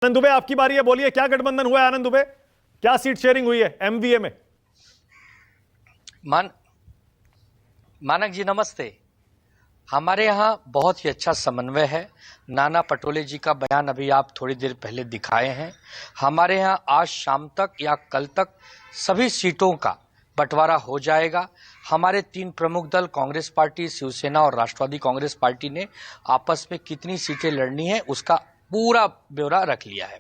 आनंद दुबे, आपकी बारी है, बोलिए क्या गठबंधन हुआ है आनंद दुबे, क्या सीट शेयरिंग हुई है एमवीए में? मानक जी नमस्ते। हमारे यहाँ बहुत ही अच्छा समन्वय है। नाना पटोले जी का बयान अभी आप थोड़ी देर पहले दिखाए हैं। हमारे यहाँ आज शाम तक या कल तक सभी सीटों का बंटवारा हो जाएगा। हमारे तीन प्रमुख दल कांग्रेस पार्टी, शिवसेना और राष्ट्रवादी कांग्रेस पार्टी ने आपस में कितनी सीटें लड़नी है उसका पूरा ब्यौरा रख लिया है।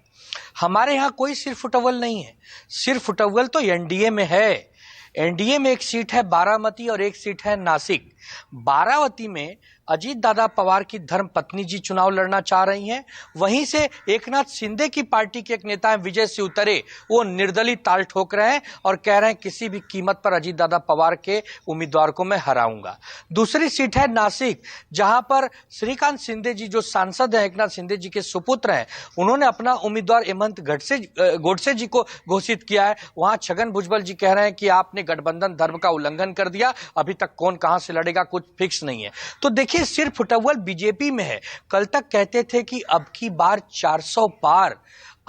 हमारे यहाँ कोई सिर फुटअव्वल नहीं है। सिर फुटअव्वल तो एनडीए में है। एनडीए में एक सीट है बारामती और एक सीट है नासिक। बारामती में अजीत दादा पवार की धर्मपत्नी जी चुनाव लड़ना चाह रही हैं। वहीं से एकनाथ शिंदे की पार्टी के एक नेता हैं विजय शिवतरे, वो निर्दलीय ताल ठोक रहे हैं और कह रहे हैं किसी भी कीमत पर अजीत दादा पवार के उम्मीदवार को मैं हराऊंगा। दूसरी सीट है नासिक, जहां पर श्रीकांत शिंदे जी जो सांसद हैं, एकनाथ शिंदे जी के सुपुत्र हैं, उन्होंने अपना उम्मीदवार हेमंत गोडसे जी को घोषित किया है। वहां छगन भुजबल जी कह रहे हैं कि आपने गठबंधन धर्म का उल्लंघन कर दिया, अभी तक कौन कहां से लड़ेगा कुछ फिक्स नहीं है। तो देखिए सिर्फ फुटअव्वल बीजेपी में है। कल तक कहते थे कि अब की बार 400 पार,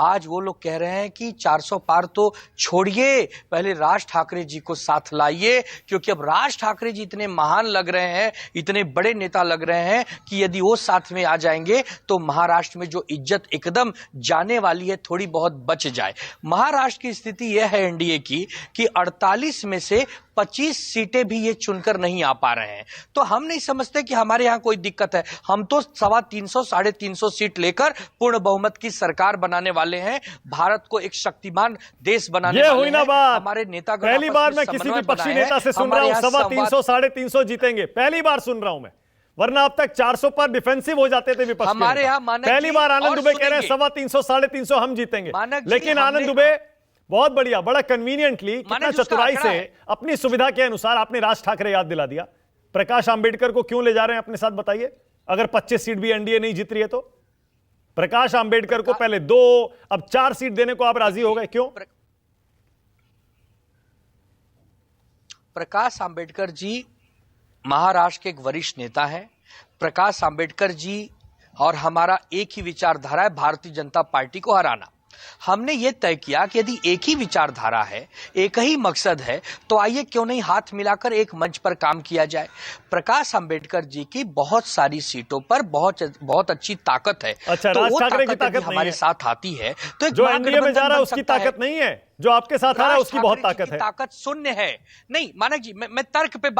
आज वो लोग कह रहे हैं कि 400 पार तो छोड़िए, पहले राज ठाकरे जी को साथ लाइए, क्योंकि अब राज ठाकरे जी इतने महान लग रहे हैं, इतने बड़े नेता लग रहे हैं कि यदि वो साथ में आ जाएंगे तो महाराष्ट्र में जो इज्जत एकदम जाने वाली है थोड़ी बहुत बच जाए। महाराष्ट्र की स्थिति यह है एनडीए की कि 48 में से 25 सीटें भी ये चुनकर नहीं आ पा रहे हैं। तो हम नहीं समझते कि हमारे यहाँ कोई दिक्कत है। हम तो 350 350 सीट लेकर पूर्ण बहुमत की सरकार बनाने वाले हैं, भारत को एक शक्तिमान देश बनाने वाले हैं। हमारे नेता पहली बार मैं किसी विपक्षी नेता से सुन रहा हूं 350 350 जीतेंगे, पहली बार सुन रहा हूं मैं, वरना अब तक 400 पर डिफेंसिव हो जाते थे विपक्ष। हमारे यहाँ पहली बार आनंद दुबे कह रहे हैं 350 350 हम जीतेंगे। लेकिन आनंद दुबे बहुत बढ़िया, बड़ा कन्वीनियंटली, कितना चतुराई से अपनी सुविधा के अनुसार आपने राज ठाकरे याद दिला दिया। प्रकाश आंबेडकर को क्यों ले जा रहे हैं अपने साथ बताइए? अगर 25 सीट भी एनडीए नहीं जीत रही है तो प्रकाश आंबेडकर को पहले 2 अब 4 सीट देने को आप राजी हो गए, क्यों? प्रकाश आंबेडकर जी महाराष्ट्र के एक वरिष्ठ नेता हैं। प्रकाश आंबेडकर जी और हमारा एक ही विचारधारा है, भारतीय जनता पार्टी को हराना। हमने ये तय किया कि यदि एक ही विचारधारा है, एक ही मकसद है, तो आइए क्यों नहीं हाथ मिलाकर एक मंच पर काम किया जाए। प्रकाश अंबेडकर जी की बहुत सारी सीटों पर बहुत अच्छी ताकत है। अच्छा, तो राज वो ठाकरे की ताकत हमारे साथ आती है तो एक जो एनडीए में जा रहा है उसकी ताकत नहीं है, जो आपके साथ आ रहा है उसकी बहुत ताकत है। ताकत शून्य है। नहीं मानक जी, मैं तर्क पे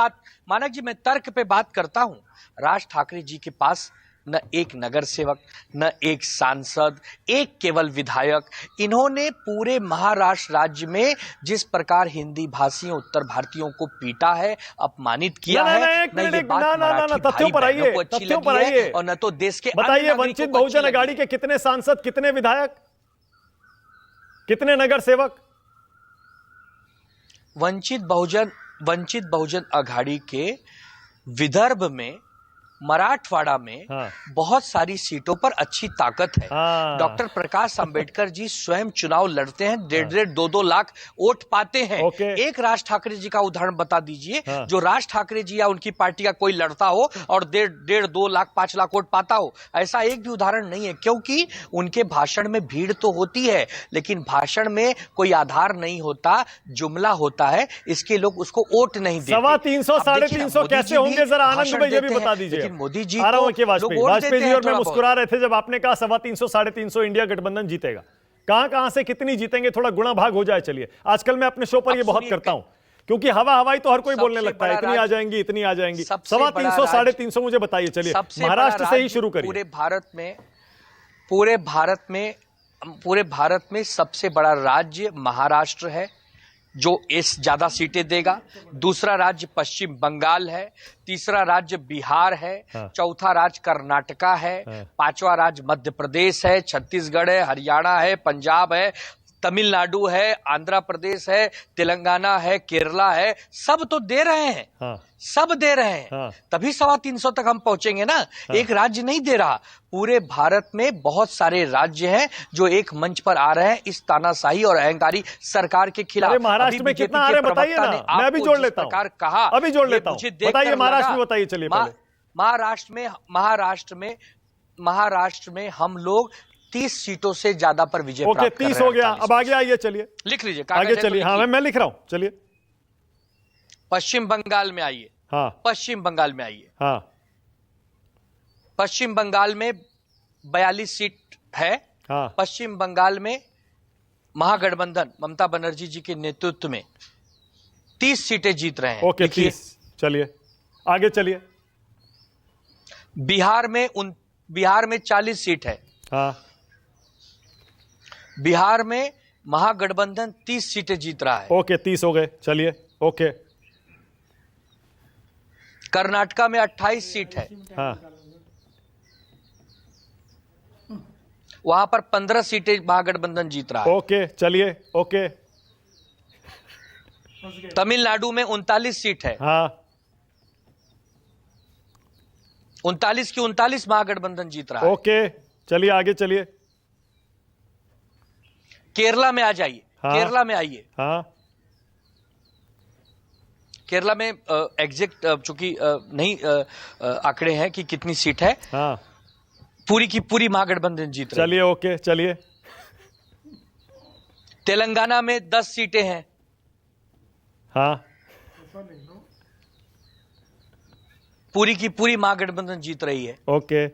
बात करता हूं। राज ठाकरे जी के पास न एक नगर सेवक, न एक सांसद, एक केवल विधायक। इन्होंने पूरे महाराष्ट्र राज्य में जिस प्रकार हिंदी भाषियों, उत्तर भारतीयों को पीटा है, अपमानित किया है, न ये बात मराठी भाई बहनों को अच्छी लगी है और न तो देश के बताइए वंचित बहुजन अघाड़ी के कितने सांसद, कितने विधायक, कितने नगर सेवक? वंचित बहुजन अघाड़ी के विदर्भ में, मराठवाड़ा में बहुत सारी सीटों पर अच्छी ताकत है। डॉक्टर प्रकाश अंबेडकर जी स्वयं चुनाव लड़ते हैं, 1.5-2 लाख वोट पाते हैं। एक राज ठाकरे जी का उदाहरण बता दीजिए जो राज ठाकरे जी या उनकी पार्टी का कोई लड़ता हो और 1.5-2 लाख 5 लाख वोट पाता हो। ऐसा एक भी उदाहरण नहीं है, क्योंकि उनके भाषण में भीड़ तो होती है लेकिन भाषण में कोई आधार नहीं होता, जुमला होता है, इसके लोग उसको वोट नहीं देते। 350 350 कैसे होंगे जरा आनंद भाई ये भी बता दीजिए। मोदी जी आ रहा हूं कि वाजपेयी जी और मैं मुस्कुरा रहे थे जब आपने कहा 350 350 इंडिया गठबंधन जीतेगा। कहां से कितनी जीतेंगे, थोड़ा गुणा भाग हो जाए। चलिए, आजकल मैं अपने शो पर ये बहुत करता हूं क्योंकि हवाई तो हर कोई बोलने लगता है, इतनी आ जाएंगी, इतनी आ जाएंगी। 350 350 मुझे बताइए। चलिए महाराष्ट्र से ही शुरू करिए। पूरे भारत में सबसे बड़ा राज्य महाराष्ट्र है जो ज्यादा सीटें देगा। दूसरा राज्य पश्चिम बंगाल है, तीसरा राज्य बिहार है, चौथा राज्य कर्नाटका है, पांचवा राज्य मध्य प्रदेश है, छत्तीसगढ़ है, हरियाणा है, पंजाब है, तमिलनाडु है, आंध्र प्रदेश है, तेलंगाना है, केरला है। सब तो दे रहे हैं, सब दे रहे हैं, तभी 350 तक हम पहुंचेंगे ना। एक राज्य नहीं दे रहा, पूरे भारत में बहुत सारे राज्य हैं जो एक मंच पर आ रहे हैं इस तानाशाही और अहंकारी सरकार के खिलाफ। महाराष्ट्र में कितना आ रहे हैं बताइए ना, मैं भी जोड़ लेता हूं। कहा अभी जोड़ लेता हूं, बताइए महाराष्ट्र में, बताइए। चलिए महाराष्ट्र में हम लोग 30 सीटों से ज्यादा पर विजय ओके, प्राप्त कर 30 रहे हो हैं। गया। 48 अब आगे आइए, चलिए लिख लीजिए, आगे कागज है तो चलिए। हाँ, लिखिए। मैं लिख रहा हूं, चलिए। पश्चिम बंगाल में आइए। हाँ पश्चिम बंगाल में आइए। हाँ पश्चिम बंगाल में 42 सीट है। हाँ पश्चिम बंगाल में महागठबंधन ममता बनर्जी जी के नेतृत्व में 30 सीटें जीत रहे हैं। ओके, 30। चलिए आगे चलिए। बिहार में 40 सीट है। हाँ बिहार में महागठबंधन 30 सीटें जीत रहा है। ओके, 30 हो गए, चलिए। ओके। कर्नाटका में 28 सीट है। हाँ वहां पर 15 सीटें महागठबंधन जीत रहा है। ओके, चलिए। ओके। तमिलनाडु में 39 सीट है। हाँ 39 की 39 महागठबंधन जीत रहा है। ओके, चलिए आगे चलिए। केरला में आ जाइए। हाँ। केरला में आइए। हाँ केरला में एग्जैक्ट चूंकि नहीं आंकड़े हैं कि कितनी सीट है। हाँ पूरी की पूरी महागठबंधन जीत रही है। चलिए। ओके, चलिए। तेलंगाना में 10 सीटें हैं। हाँ पूरी की पूरी महागठबंधन जीत रही है। ओके।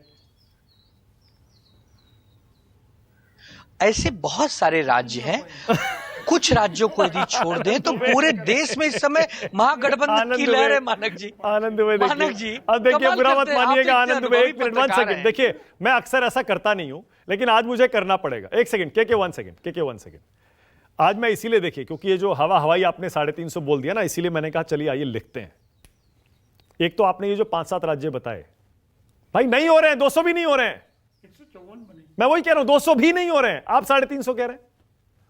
ऐसे बहुत सारे राज्य हैं। कुछ राज्यों को यदि छोड़ दें तो पूरे देश में इस समय महागठबंधन की लहर है। मानक जी, आनंद दुबे, देखिए। मानक जी, अब देखिए, कमाल बुरा मत करते हैं। आप मानिएगा इतने आनंद दुबे, अनुभवी एक मिनट, 1 पत्रकार सेकंड। हैं। देखिए, मैं अक्सर ऐसा करता नहीं हूं, लेकिन आज मुझे करना पड़ेगा। 1 सेकंड, के 1 सेकंड, के 1 सेकंड। आज मैं इसीलिए, देखिए, क्योंकि ये जो हवाई आपने 350 बोल दिया ना, इसीलिए मैंने कहा चलिए आइए लिखते हैं। एक तो आपने ये जो 5-7 राज्य बताए, भाई नहीं हो रहे हैं, 200 भी नहीं हो रहे हैं। 154 बने। मैं वही कह रहा हूं, 200 भी नहीं हो रहे हैं, आप 350 कह रहे हैं।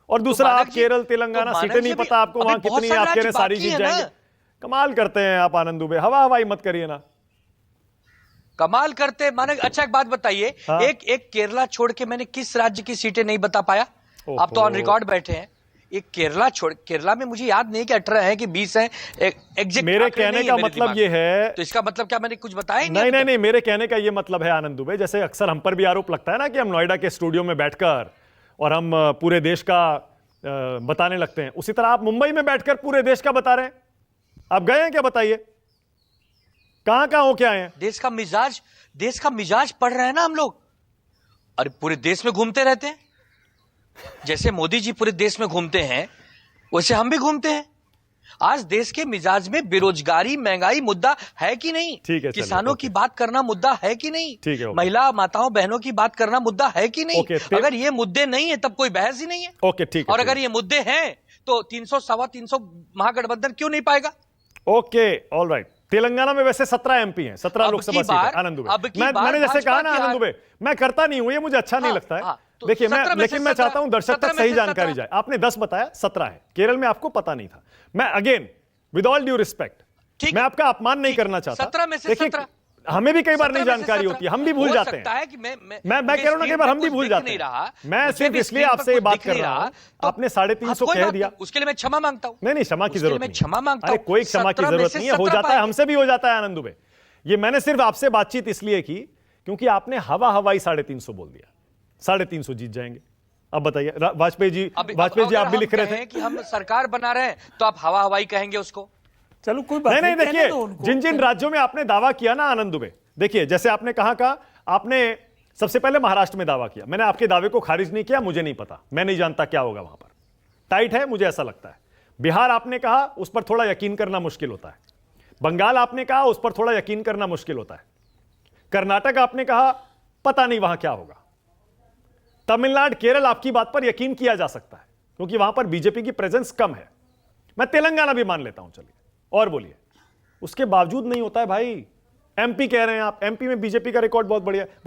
और दूसरा, आप केरल तेलंगाना सीटें नहीं पता आपको वहां कितनी है, आप कह रहे हैं सारी जीत जाएंगे। कमाल करते हैं आप आनंद दुबे, हवाई मत करिए ना। कमाल करते मानक। अच्छा, एक बात बताइए। हाँ। एक केरला छोड़ के मैंने किस राज्य की सीटें नहीं बता पाया? आप तो ऑन रिकॉर्ड बैठे हैं। एक केरला में मुझे याद नहीं कि 18 है कि 20 है। एग्जैक्ट मेरे कहने का मतलब ये है, तो इसका मतलब क्या मैंने कुछ बताया ही नहीं? नहीं, मेरे कहने का ये मतलब है आनंद दुबे, जैसे अक्सर हम पर भी आरोप लगता है ना कि हम नोएडा के स्टूडियो में बैठकर और हम पूरे देश का बताने लगते हैं, उसी तरह आप मुंबई में बैठकर पूरे देश का बता रहे हैं। आप गए हैं क्या, बताइए, कहां हो क्या हैं? देश का मिजाज पढ़ रहे हैं ना हम लोग। अरे पूरे देश में घूमते रहते हैं। जैसे मोदी जी पूरे देश में घूमते हैं, वैसे हम भी घूमते हैं। आज देश के मिजाज में बेरोजगारी, महंगाई मुद्दा है कि नहीं? ठीक है, किसानों की बात करना मुद्दा है कि नहीं? ठीक है, महिला माताओं बहनों की बात करना मुद्दा है कि नहीं? ओके, अगर ये मुद्दे नहीं है तब कोई बहस ही नहीं है। ओके, ठीक है। और अगर ये मुद्दे हैं तो 300 सवा 300 महागठबंधन क्यों नहीं पाएगा? Okay, all right. तेलंगाना में वैसे 17 एमपी हैं, 17 लोकसभा सीट है आनंद दुबे। मैंने जैसे कहा ना आनंद दुबे, मैं करता नहीं हूं, ये मुझे अच्छा नहीं लगता है। तो देखिए, लेकिन मैं चाहता हूं दर्शक तक सही जानकारी जाए। आपने 10 बताया, 17 है। केरल में आपको पता नहीं था। मैं again, with all due respect, मैं आपका अपमान नहीं करना चाहता। 17 में से 17, हमें भी कई बार नहीं जानकारी होती है, हम भी भूल जाते हैं। मैं कह रहा हूं ना, कई बार हम भी भूल जाते हैं। मैं सिर्फ इसलिए आपसे ये बात कर रहा हूं, आपने 350 कह दिया, उसके लिए मैं क्षमा मांगता हूं। नहीं, क्षमा की जरूरत नहीं, क्षमा मांगता हूं। कोई क्षमा की जरूरत नहीं है, हो जाता है, हमसे भी हो जाता है आनंद दुबे। ये मैंने सिर्फ आपसे बातचीत इसलिए की क्योंकि आपने हवाई 350 बोल दिया। 350 जीत जाएंगे। अब बताइए, वाजपेयी जी आप भी लिख रहे थे कि हम सरकार बना रहे हैं, तो आप हवाई कहेंगे उसको? चलो कोई बात नहीं, देखिए, जिन राज्यों में आपने दावा किया ना आनंद दुबे, देखिए, जैसे आपने कहा आपने सबसे पहले महाराष्ट्र में दावा किया। मैंने आपके दावे को खारिज नहीं किया, मुझे नहीं पता, मैं नहीं जानता क्या होगा वहां पर, टाइट है, मुझे ऐसा लगता है। बिहार आपने कहा उस पर थोड़ा यकीन करना मुश्किल होता है। बंगाल आपने कहा उस पर थोड़ा यकीन करना मुश्किल होता है। कर्नाटक आपने कहा पता नहीं वहां क्या होगा। तमिलनाडु, केरल, आपकी बात पर यकीन किया जा सकता है क्योंकि वहां पर बीजेपी की प्रेजेंस कम है। मैं तेलंगाना भी मान लेता हूं, चलिए, और बोलिए। उसके बावजूद नहीं होता है भाई। एमपी कह रहे हैं आप, एमपी में बीजेपी का रिकॉर्ड बहुत बढ़िया है।